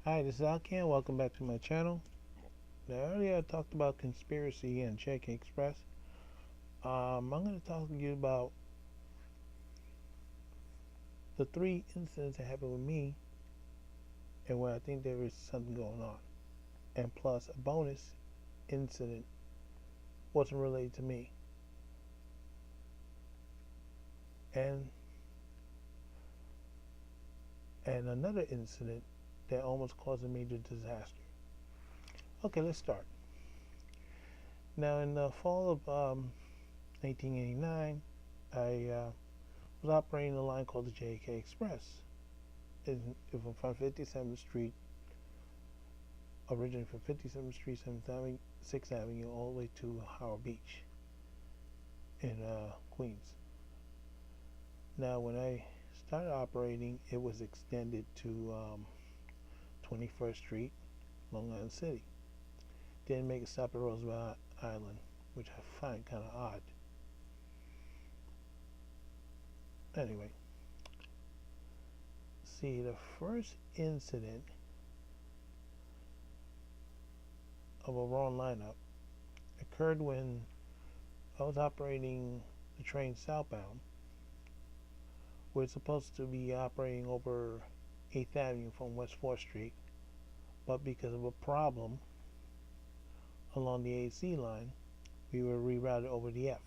Hi, this is Alcan. Welcome back to my channel. Now, earlier I talked about conspiracy and JFK Express. I'm going to talk to you about the three incidents that happened with me and where I think there is something going on. And plus, a bonus incident wasn't related to me. And another incident that almost caused a major disaster. Okay, let's start. Now, in the fall of 1989, I was operating a line called the JFK Express from 57th Street, originally from 57th Street, 7th Avenue, 6th Avenue, all the way to Howard Beach in Queens. Now, when I started operating, it was extended to 21st Street, Long Island City. Didn't make a stop at Roosevelt Island, which I find kind of odd. Anyway, see, the first incident of a wrong lineup occurred when I was operating the train southbound. We're supposed to be operating over 8th Avenue from West 4th Street, but because of a problem along the AC line, we were rerouted over the F.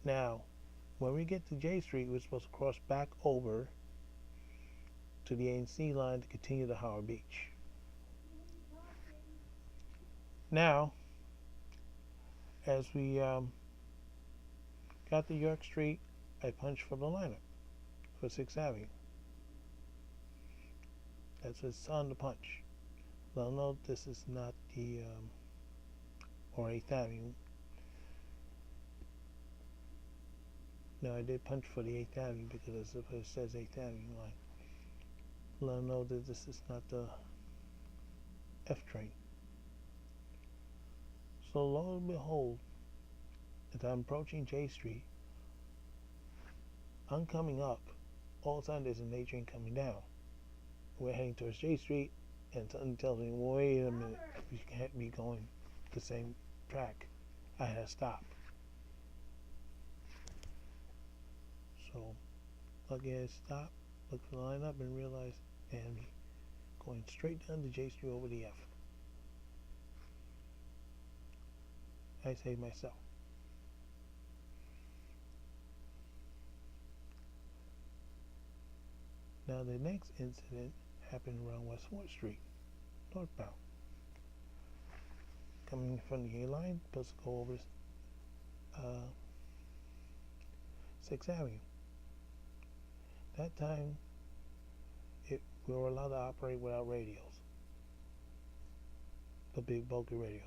Now, when we get to J Street, we're supposed to cross back over to the AC line to continue to Howard Beach. Now, as we got to York Street, I punched for the lineup for 6th Avenue. That's what's on the punch. Well, no, this is not the or 8th Avenue. No, I did punch for the 8th Avenue because it says 8th Avenue line. Let them know that this is not the F train. So lo and behold, as I'm approaching J Street, I'm coming up. All of a sudden, there's an A train coming down. We're heading towards J Street, and something tells me, wait a minute, you can't be going the same track. I had to stop. So, lucky I stopped, looked for the lineup, and realized, and going straight down to J Street over the F. I saved myself. Now, the next incident happened around West 4th Street, northbound. Coming from the A line, supposed to go over 6th Avenue. That time, we were allowed to operate without radios, the big bulky radio.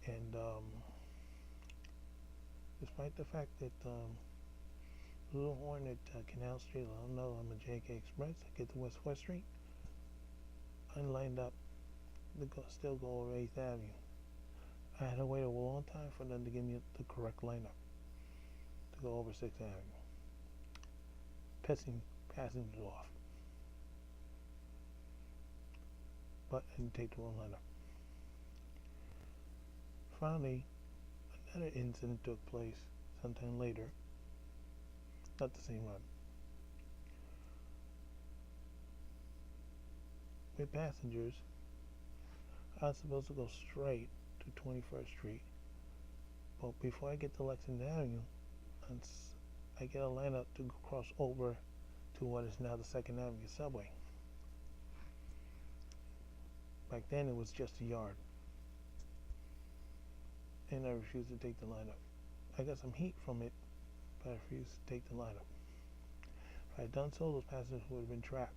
And despite the fact that Little Horn at Canal Street, let them know I'm a JFK Express, I get to West 4th Street, I lined up to still go over 8th Avenue. I had to wait a long time for them to give me the correct lineup to go over 6th Avenue, pissing passengers off. But I didn't take the wrong lineup. Finally, another incident took place sometime later, not the same run, with passengers. I was supposed to go straight to 21st Street, but before I get to Lexington Avenue, I get a lineup to cross over to what is now the 2nd Avenue subway. Back then it was just a yard, and I refused to take the lineup. I got some heat from it, but I refused to take the lineup. If I had done so, those passengers would have been trapped.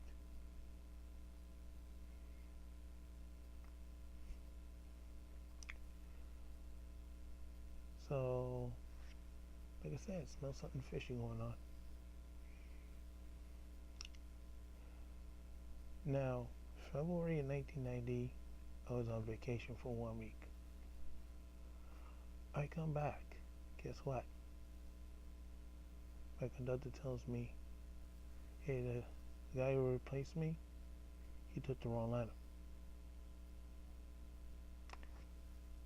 So, like I said, smell something fishy going on. Now, February of 1990, I was on vacation for 1 week. I come back. Guess what? my conductor tells me, hey, the guy who replaced me, he took the wrong lineup.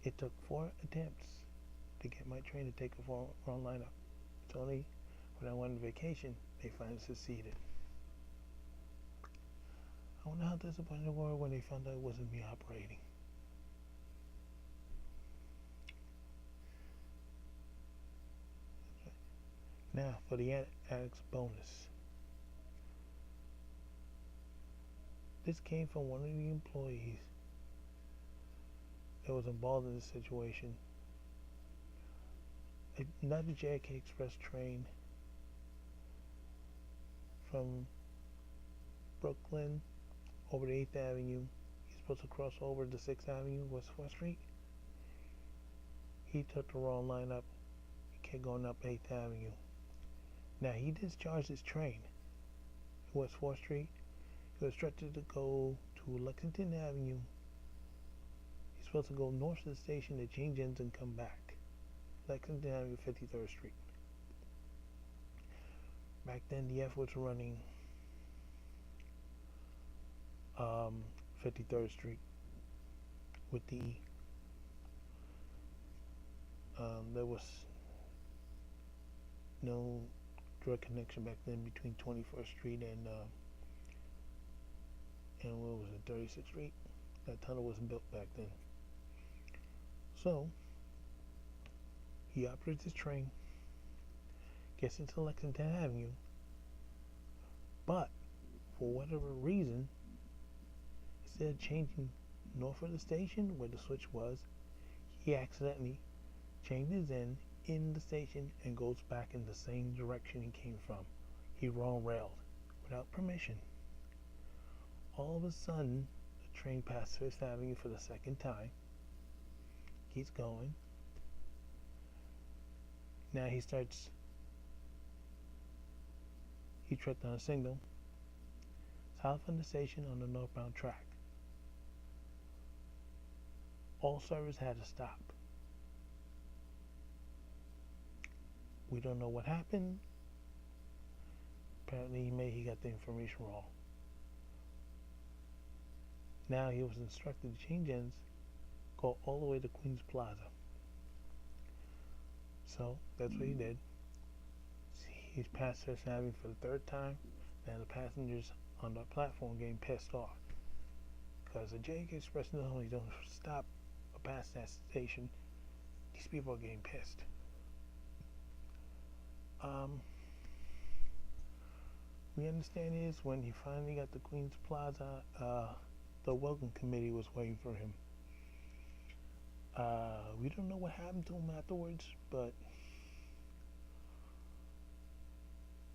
It took 4 attempts to get my train to take a wrong lineup. It's only when I went on vacation they finally succeeded. I wonder how disappointed they were when they found out it wasn't me operating. Now for the addict's bonus. This came from one of the employees that was involved in this situation. Not the JFK Express train from Brooklyn over to 8th Avenue. He's supposed to cross over to 6th Avenue, West 4th Street. He took the wrong lineup. He kept going up 8th Avenue. Now he discharged his train at West 4th Street. He was instructed to go to Lexington Avenue. He's supposed to go north to the station to change ends and come back. Lexington Avenue, 53rd Street. Back then the F was running 53rd Street with the E. There was no direct connection back then between 21st Street and what was it, 36th Street? That tunnel wasn't built back then. So he operates his train, gets into Lexington Avenue, but for whatever reason, instead of changing north of the station where the switch was, he accidentally changes in the station and goes back in the same direction he came from. He wrong railed without permission. All of a sudden, the train passed 5th Avenue for the second time. Keeps going. Now he tripped on a signal south from the station on the northbound track. All service had to stop. We don't know what happened. Apparently he got the information wrong. Now he was instructed to change ends, go all the way to Queens Plaza. So that's what he did. He's passed 5th Avenue for the 3rd time. Now the passengers on the platform getting pissed off because the JFK Express normally don't stop past that station. These people are getting pissed. We understand is when he finally got to Queens Plaza, the welcome committee was waiting for him. We don't know what happened to him afterwards, but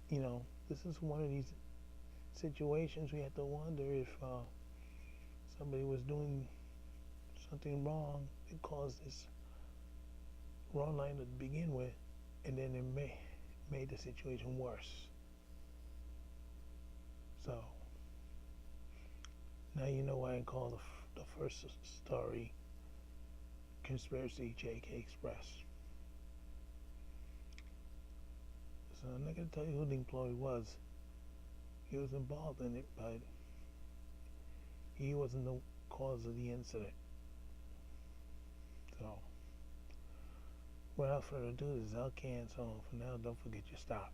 this is one of these situations we have to wonder if somebody was doing something wrong that caused this wrong line to begin with, and then it made the situation worse. So now you know why I call the first story Conspiracy JFK Express. So I'm not going to tell you who the employee was. He was involved in it, but he wasn't the cause of the incident. So without further ado, this is L. Can. So for now, don't forget your stop.